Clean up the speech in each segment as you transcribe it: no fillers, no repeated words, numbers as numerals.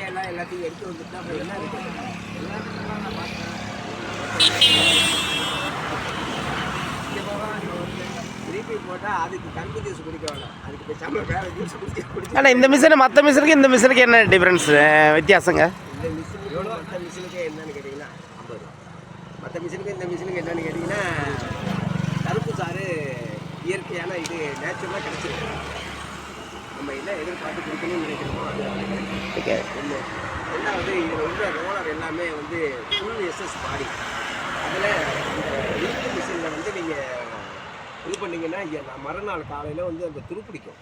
எல்லாத்தையும் எடுத்து வந்துட்டு அப்புறம் என்ன இருக்கு எல்லாத்துக்கும் நான் பார்த்தேன். திருப்பி போட்டால் அதுக்கு கம்பு ஜூஸ் குடிக்க வேணாம், அதுக்கு பேசாமல் வேறு ஜூஸ் குடிக்க. ஆனால் இந்த மிஷினு மற்ற மிஷினுக்கு இந்த மிஷினுக்கு என்ன டிஃப்ரென்ஸ் வித்தியாசங்க? இந்த மிஷினுக்கு மற்ற மிஷினுக்கு என்னன்னு கேட்டிங்கன்னா 50 ரூபா. மற்ற மிஷினுக்கு இந்த மிஷினுக்கு என்னன்னு கேட்டிங்கன்னா கருப்பு சாறு இயற்கையான இது நேச்சுரலாக கிடச்சிருக்கு. நம்ம என்ன எதிர்பார்த்து கொடுக்கணும்னு நினைக்கிறோமோ அது ஓகே. ஒன்று. ரெண்டாவது இதில் உள்ள ரோலர் எல்லாமே வந்து ஃபுல் எஸ்எஸ் பாடி. அதில் இந்த இருக்கு மிஷினில் வந்து நீங்கள் இது பண்ணிங்கன்னா மறுநாள் காலையில் வந்து அந்த துரு பிடிக்கும்,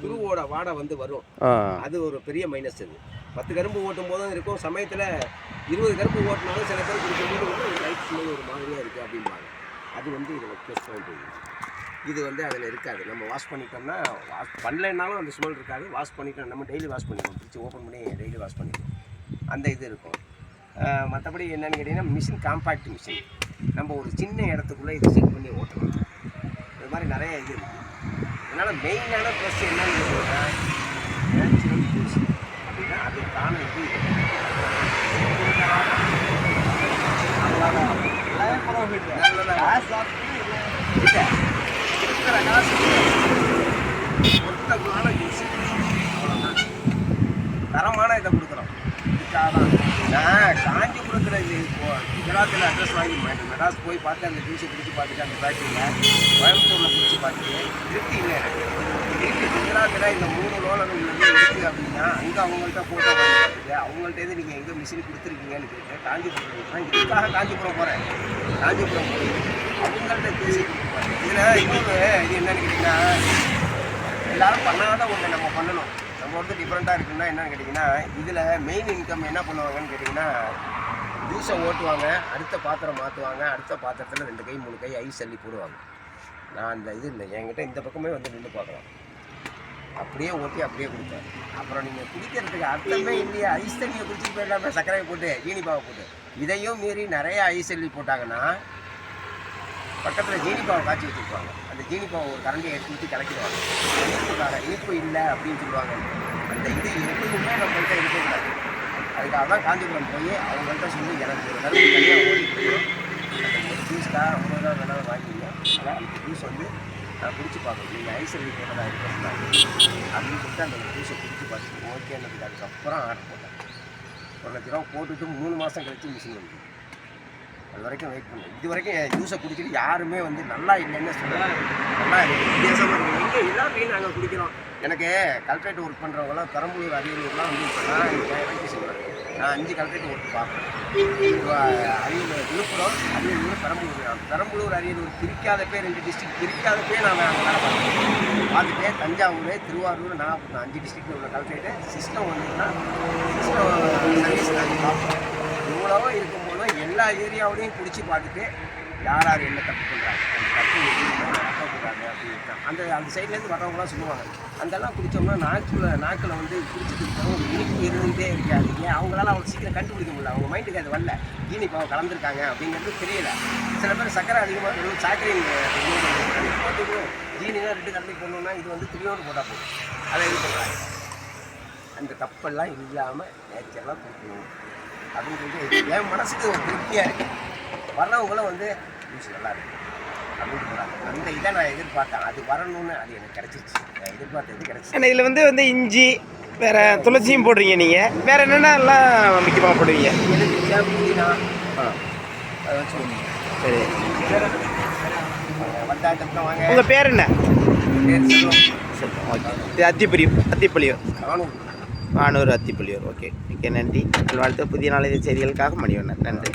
துருவோட வாடை வந்து வரும். அது ஒரு பெரிய மைனஸ். அது 10 கரும்பு ஓட்டும் போதும் இருக்கும், சமயத்தில் 20 கரும்பு ஓட்டினாலும் சில பேர் குடிக்கும்போது வந்து ஒரு லைட் ஸ்மெல் ஒரு மாதிரியாக இருக்குது அப்படிம்பாங்க. அது வந்து இதில் ப்ளஸ் பாயிண்ட். இது வந்து அதில் இருக்காது. நம்ம வாஷ் பண்ணிட்டோம்னா வாஷ் பண்ணலைன்னாலும் அந்த ஸ்மெல் இருக்காது. வாஷ் பண்ணிட்டோம், நம்ம டெய்லி வாஷ் பண்ணிடுவோம், பிடிச்சி ஓப்பன் பண்ணி டெய்லி வாஷ் பண்ணிடுவோம், அந்த இது இருக்கும். மற்றபடி என்னென்னு கேட்டிங்கன்னா மிஷின் காம்பேக்ட் மிஷின். நம்ம ஒரு சின்ன இடத்துக்குள்ளே இதை செட் பண்ணி ஓட்டணும். இது மாதிரி நிறைய இது இருக்குது. அதனால் மெயினான ப்ளஸ் என்னன்னு கேட்டிங்கன்னா நேச்சுரல் ஜூஸ் அப்படின்னா அதுக்கான இது பொருத்தமான ஜூஸ், அவ்வளோதான். தரமான இதை கொடுக்குறோம். இதுக்காக தான் நான் காஞ்சிபுரத்தில் இது குஜராத்தில் அட்ரஸ் வாங்கி மெட்ராஸ் போய் பார்த்து அந்த ஜூஸை பிடிச்சி பார்த்துட்டு அந்த ஃபேக்ட்ரியில் கோயம்புத்தூரில் பிடிச்சி பார்த்துட்டு திருப்தி இல்லை எனக்கு. திருப்பி குஜராத்தில் இந்த 3 லோனங்கள் இருக்குது அப்படின்னா அங்கே அவங்கள்ட்ட ஃபோட்டோ வாங்கி பார்த்துட்டு அவங்கள்ட்ட நீங்கள் எங்கே மிஷின் கொடுத்துருக்கீங்கன்னு கேட்டு காஞ்சிபுரம் தான் இதுக்காக காஞ்சிபுரம் போகிறேன். காஞ்சிபுரம் போய் அவங்கள்ட்ட பேசி கொடுத்துருப்பாங்க. இதில் இன்னொன்று இது என்னென்னு கேட்டிங்கன்னா எல்லோரும் பண்ணாத ஒன்று நம்ம பண்ணணும். நம்ம வந்து டிஃப்ரெண்ட்டாக இருக்குன்னா என்னென்னு கேட்டிங்கன்னா இதில் மெயின் இன்கம் என்ன பண்ணுவாங்கன்னு கேட்டிங்கன்னா ஜூஸை ஓட்டுவாங்க, அடுத்த பாத்திரம் மாற்றுவாங்க, அடுத்த பாத்திரத்தில் 2 கை 3 கை ஐஸ் அள்ளி போடுவாங்க. நான் அந்த இது இல்லை, என்கிட்ட இந்த பக்கமே வந்து நின்று பார்க்கலாம், அப்படியே ஓட்டி அப்படியே கொடுப்பேன். அப்புறம் நீங்கள் குடிக்கிறதுக்கு அர்த்தமே இல்லையா, ஐஸ் தண்ணியை குடிச்சிட்டு போயிடலாமே, சர்க்கரையை போட்டு ஜீனிப்பாவை போட்டு. இதையும் மீறி நிறைய ஐஸ் அள்ளி போட்டாங்கன்னா பக்கத்தில் ஜீனிப்பாவை காய்ச்சி வச்சுருப்பாங்க. அந்த ஜீனிப்பாவை ஒரு கரண்டியை எடுத்து ஊற்றி கலக்கிடுவாங்க. இனிப்பு இல்லை அப்படின்னு சொல்லுவாங்க. அந்த இது எப்பவுமே நம்மள்கிட்ட இருக்கக்கூடாது. அதுக்காக தான் காஞ்சிபுரம் போய் அவங்கள்ட்ட சொல்லி எனக்கு ஒரு கரும்பு தனியாக ஓடி போயிடும், அந்த ஜூஸ்க்காக 50 ரூபா வேணாலும் வாங்கிங்க, ஆனால் அந்த ஜூஸ் வந்து நான் குடிச்சு பார்க்கணும். நீங்கள் ஐஸ் அள்ளி போட்டதாக இருக்கிறது அப்படின்னு சொல்லிட்டு அந்த ஜூஸை குடிச்சு பார்த்துட்டு ஓகேன்றதுக்கு அதுக்கப்புறம் ஆர்டர் போட்டேன். 1 லட்ச ரூபா போட்டுட்டு 3 மாதம் கழிச்சு மிஷின் வந்து அது வரைக்கும் வெயிட் பண்ணேன். இது வரைக்கும் என் ஜூஸை குடிச்சிட்டு யாருமே வந்து நல்லா இல்லைன்னு சொல்லலாம். நல்லா வித்தியாசமாக இருக்குது. எங்கே எல்லாத்தையும் நாங்கள் குடிக்கிறோம். எனக்கு கல்ட்ரேட் ஒர்க் பண்ணுறவங்களாம் பெரம்பலூர் அரியலூர்லாம் வந்து இப்போ நான் எனக்கு சொல்கிறேன். நான் 5 கல்ட்ரேட் ஒர்க் பார்ப்பேன். அரியலூர், விழுப்புரம், அரியலூர், பெரம்பலூர் அரியலூர் பிரிக்காதப்பே 2 டிஸ்ட்ரிக்ட் பிரிக்காதப்பே நான் அங்கே வேலை பார்த்துட்டு தஞ்சாவூர், திருவாரூர், நாகப்பட்டினம் 5 டிஸ்ட்ரிக்டில் உள்ள கல்ட்ரேட்டு சிஸ்டம் வந்துன்னா சிஸ்டம் சர்வீஸ் நாங்கள் பார்ப்போம். இவ்வளவோ இருக்கும்போது எல்லா ஏரியாவிலையும் குடிச்சு பார்த்துட்டு யார் யார் என்ன தப்பு பண்ணுறாங்க, அந்த தப்பு நடக்கக்கூடாது அப்படின்னு அந்த சைட்லேருந்து வர்றவங்களாம் சொல்லுவாங்க. அதெல்லாம் குடித்தோம்னா நாக்கில் வந்து குடிச்சிட்டு இருக்கவங்க இனிப்பு இருந்துகிட்டே இருக்காது. ஏன் அவங்களால அவ்வளோ சீக்கிரம் கண்டுபிடிக்க முடியல, அவங்க மைண்டுக்கு அது வரல, ஜீனி பாவம் கலந்துருக்காங்க அப்படிங்கிறது தெரியல. சில பேர் சக்கரை அதிகமாக சாக்கரை போட்டு ஜீனிலாம் 2 கரண்டி போடணுன்னா இது வந்து 3 போட்டால் போதும், அதை இது பண்ணுறாங்க. அந்த தப்பெல்லாம் இல்லாமல் நேச்சரெலாம் கொடுக்கணும் அப்படின்னு சொல்லிட்டு என் மனசுக்கு ஒரு திருப்தியாக இருக்குது. வர்றவங்களும் வந்து ஜூஸ் நல்லா இருக்குது அப்படின்னு சொல்கிறாங்க. அந்த இதை நான் எதிர்பார்த்தேன், அது வரணும்னு அது எனக்கு கிடச்சிருச்சு. நான் எதிர்பார்த்த இது கிடச்சிச்சு. ஆனால் இதில் வந்து இஞ்சி வேறு துளசியும் போடுறீங்க நீங்கள், வேறு என்னென்னலாம் முக்கியமாக போடுவீங்க? எலுமிச்சை, புதினா அதை வச்சு சரி. வந்தாட்டத்தில் வாங்க. உங்கள் பேர் என்ன? பேர் சொல்லுவோம். ஓகே. இது அத்திப்பள்ளியூர் வானூர் அத்திப்பள்ளியூர். ஓகே, மிக்க நன்றி. வாழ்த்து. புதிய நாளிதழ் செய்திகளுக்காக மணிவண்ணன். நன்றி.